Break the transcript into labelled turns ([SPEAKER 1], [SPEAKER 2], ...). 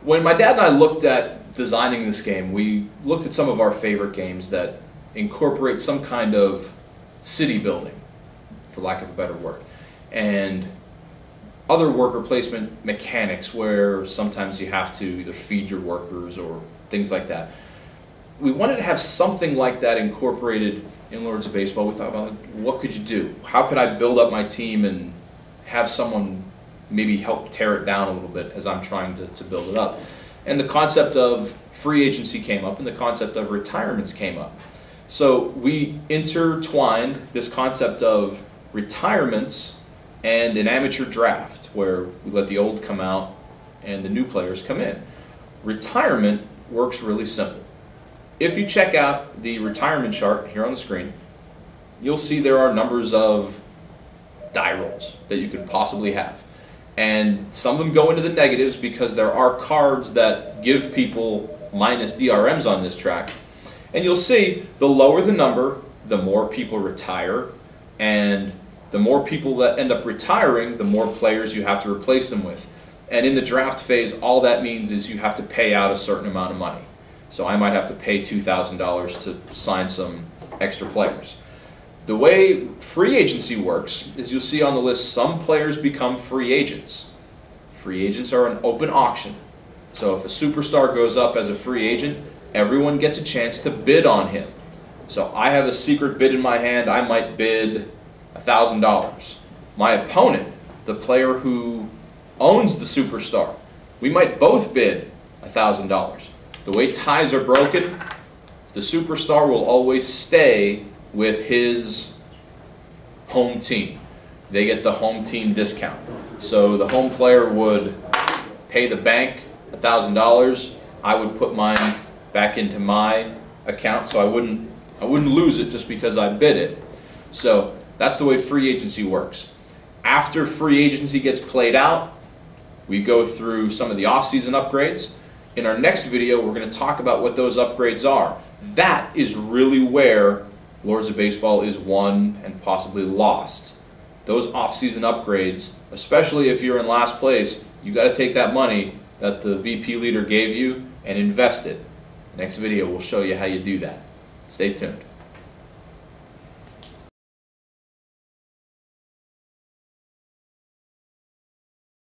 [SPEAKER 1] When my dad and I looked at designing this game, we looked at some of our favorite games that incorporate some kind of city building, for lack of a better word, and other worker placement mechanics where sometimes you have to either feed your workers or things like that. We wanted to have something like that incorporated in Lords of Baseball. We thought about, what could you do? How could I build up my team and have someone maybe help tear it down a little bit as I'm trying to build it up? And the concept of free agency came up, and the concept of retirements came up. So we intertwined this concept of retirements and an amateur draft where we let the old come out and the new players come in. Retirement works really simple. If you check out the retirement chart here on the screen, you'll see there are numbers of die rolls that you could possibly have. And some of them go into the negatives because there are cards that give people minus DRMs on this track. And you'll see the lower the number, the more people retire, and the more people that end up retiring, the more players you have to replace them with. And in the draft phase, all that means is you have to pay out a certain amount of money. So I might have to pay $2,000 to sign some extra players. The way free agency works is you'll see on the list some players become free agents. Free agents are an open auction. So if a superstar goes up as a free agent, everyone gets a chance to bid on him. So I have a secret bid in my hand. I might bid $1,000. My opponent, the player who owns the superstar, we might both bid $1,000. The way ties are broken, the superstar will always stay with his home team. They get the home team discount. So the home player would pay the bank $1,000. I would put mine back into my account, so I wouldn't lose it just because I bid it. So that's the way free agency works. After free agency gets played out, we go through some of the off-season upgrades. In our next video, we're going to talk about what those upgrades are. That is really where Lords of Baseball is won and possibly lost. Those off-season upgrades, especially if you're in last place, you got to take that money that the VP leader gave you and invest it. Next video will show you how you do that. Stay tuned.